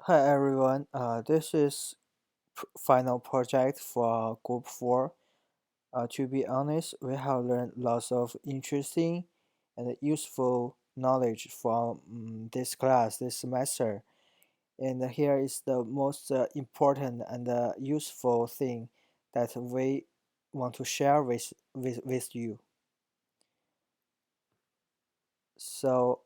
Hi everyone, this is final project for group 4. To be honest, we have learned lots of interesting and useful knowledge from this class this semester. And here is the most important and useful thing that we want to share with you. So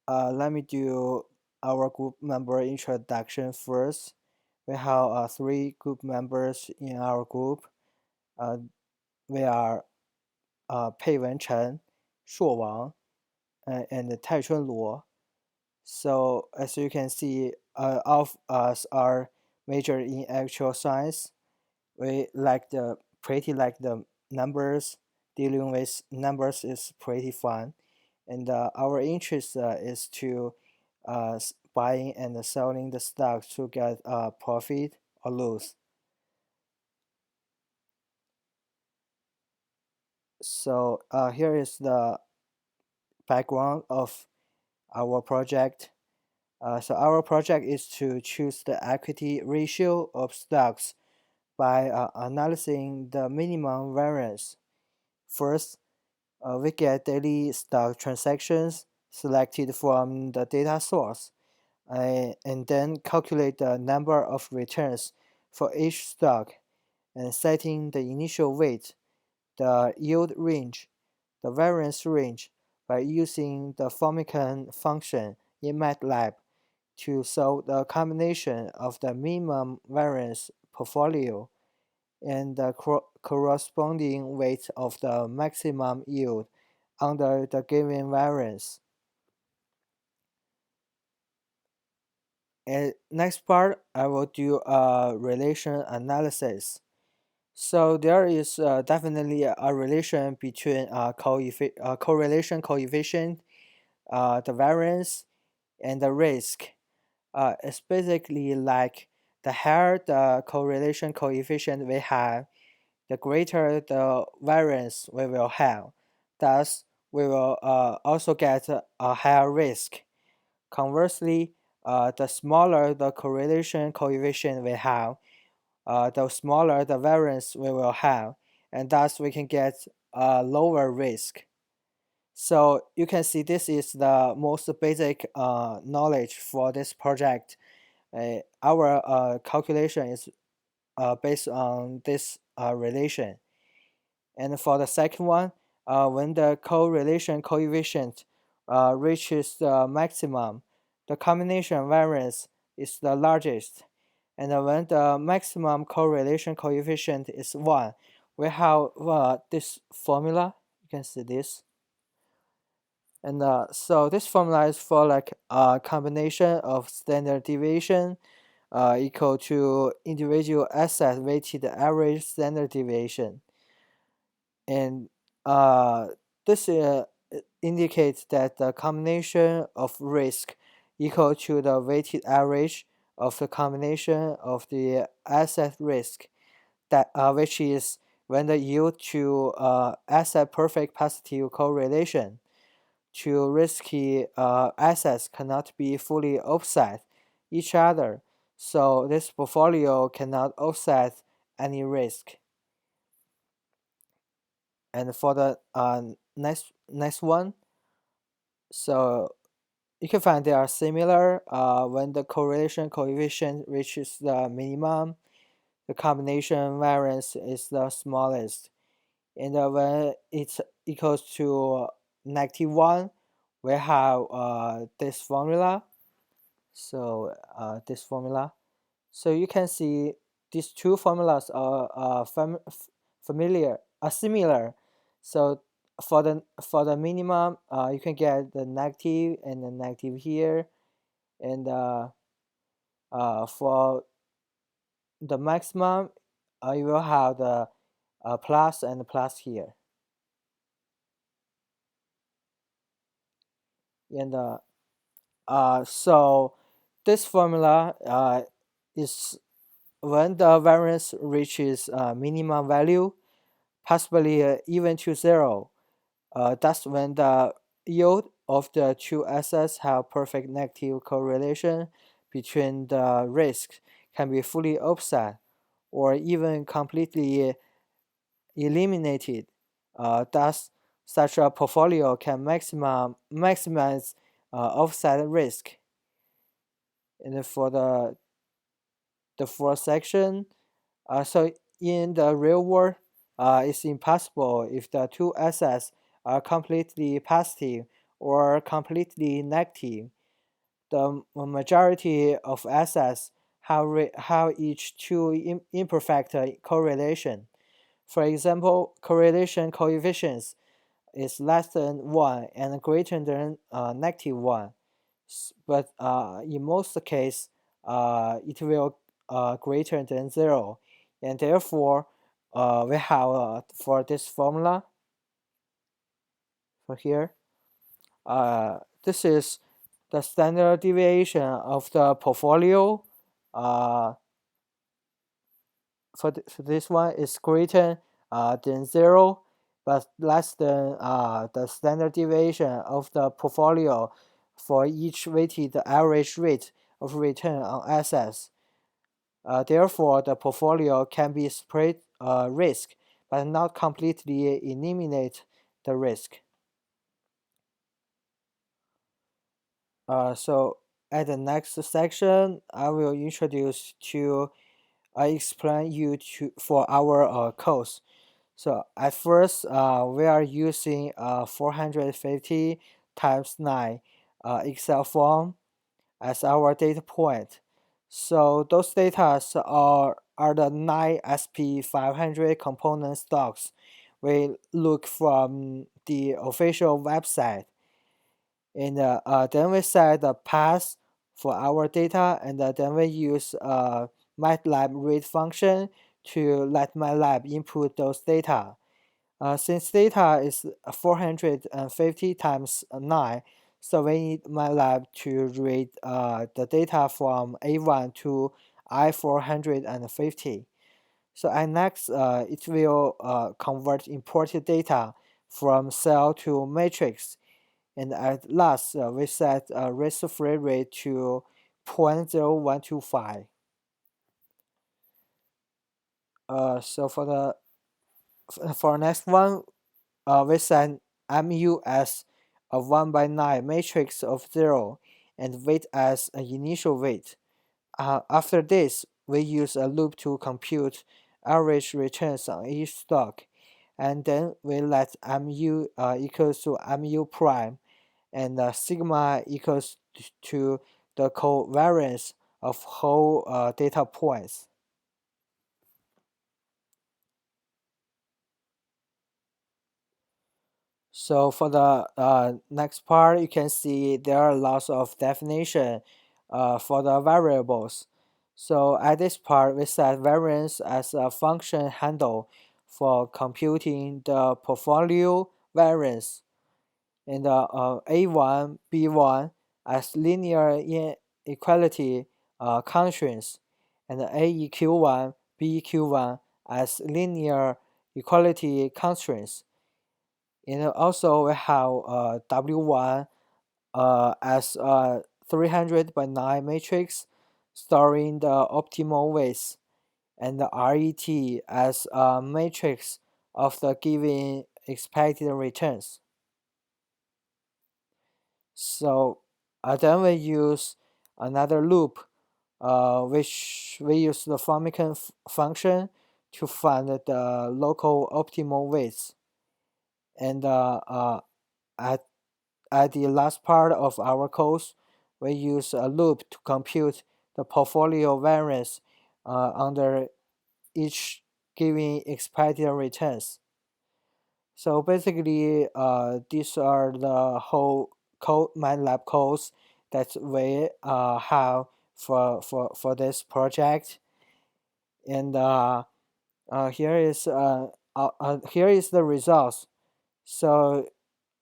let me do our group member introduction first. We have three group members in our group. Uh, we are Pei Wenchen, Shuo Wang, and Tai Chun Luo. So as you can see, all of us are major in actual science. We like the pretty like the numbers. Dealing with numbers is pretty fun, and our interest is to buying and selling the stock to get profit or lose. So here is the background of our project. So our project is to choose the equity ratio of stocks by analyzing the minimum variance. First, we get daily stock transactions selected from the data source, and then calculate the number of returns for each stock, and setting the initial weight, the yield range, the variance range by using the Formican function in MATLAB to solve the combination of the minimum variance portfolio and the corresponding weight of the maximum yield under the given variance. And next part, I will do a relation analysis. So there is definitely a relation between correlation coefficient, the variance, and the risk. It's basically like the higher the correlation coefficient we have, the greater the variance we will have. Thus, we will also get a higher risk. Conversely, the smaller the correlation coefficient we have, the smaller the variance we will have, and thus we can get a lower risk. So you can see this is the most basic knowledge for this project. Our calculation is based on this relation. And for the second one, when the correlation coefficient reaches the maximum, the combination variance is the largest. And when the maximum correlation coefficient is 1, we have this formula. You can see this. And so this formula is for like a combination of standard deviation equal to individual asset weighted average standard deviation. And this indicates that the combination of risk equal to the weighted average of the combination of the asset risk, that which is when the yield to asset perfect positive correlation to risky assets cannot be fully offset each other. So this portfolio cannot offset any risk. And for the next one, so you can find they are similar when the correlation coefficient reaches the minimum, the combination variance is the smallest. And when it's equals to -1, we have this formula. So this formula. So you can see these two formulas are familiar, are similar. So for the minimum, you can get the negative and the negative here, and for the maximum, you will have the plus and plus here, and so this formula is when the variance reaches minimum value, possibly even to 0. That's when the yield of the two assets have perfect negative correlation between the risks can be fully offset or even completely eliminated. Thus, such a portfolio can maximize offset risk. And for the fourth section, so in the real world, it's impossible if the two assets are completely positive or completely negative. The majority of assets have each two imperfect correlation. For example, correlation coefficients is less than 1 and greater than -1. But in most cases, it will greater than 0. And therefore, we have for this formula for here, this is the standard deviation of the portfolio. For this one is greater than 0, but less than the standard deviation of the portfolio for each weighted average rate of return on assets. Therefore, the portfolio can be spread risk, but not completely eliminate the risk. So at the next section, I will introduce to explain you for our codes. So at first, we are using 450 times 9 Excel form as our data point. So those data are the 9 SP500 component stocks we look from the official website. And then we set the path for our data, and then we use MATLAB read function to let MATLAB input those data. Since data is 450 times 9, so we need MATLAB to read the data from A1 to I450. So at next, it will convert imported data from cell to matrix. And at last, we set risk-free rate to 0.0125. So for next one, we set mu as a 1 by 9 matrix of 0 and weight as an initial weight. After this, we use a loop to compute average returns on each stock, and then we let mu equals to mu prime, and sigma equals to the covariance of whole data points. So for the next part, you can see there are lots of definition for the variables. So at this part, we set variance as a function handle for computing the portfolio variance, and A1, B1 as linear inequality constraints, and AEQ1, BEQ1 as linear equality constraints. And also we have W1 as a 300 by 9 matrix storing the optimal weights, and the RET as a matrix of the given expected returns. So then we use another loop, which we use the Formican function to find the local optimal weights. And at the last part of our course, we use a loop to compute the portfolio variance under each given expected returns. So basically, these are the whole MATLAB codes that we have for this project. And here is the results. So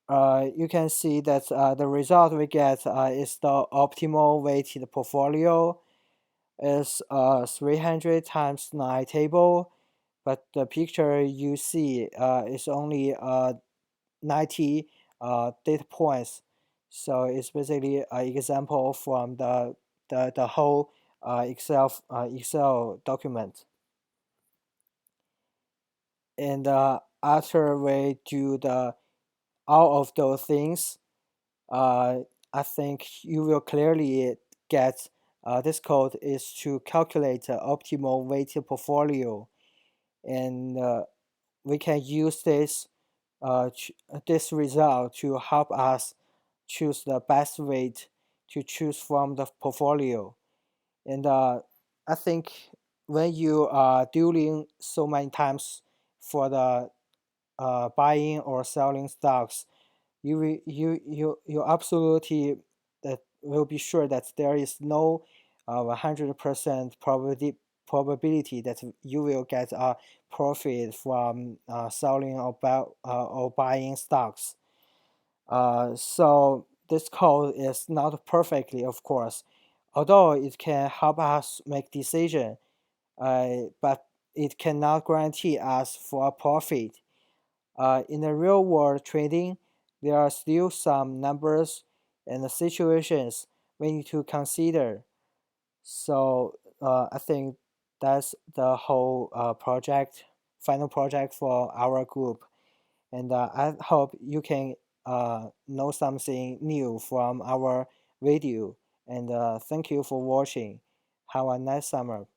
you can see that the result we get is the optimal weighted portfolio is 300 times 9 table, but the picture you see is only 90 data points. So it's basically an example from the the whole Excel document. And after we do the all of those things, uh, I think you will clearly get this code is to calculate the optimal weighted portfolio, and we can use this result to help us choose the best weight to choose from the portfolio. And I think when you are dealing so many times for the buying or selling stocks, you absolutely that will be sure that there is no 100% probability that you will get a profit from selling or buying stocks. So this code is not perfectly, of course, although it can help us make decision, but it cannot guarantee us for a profit. In the real world trading, there are still some numbers and situations we need to consider. So I think that's the whole final project for our group. And I hope you can know something new from our video. And thank you for watching. Have a nice summer.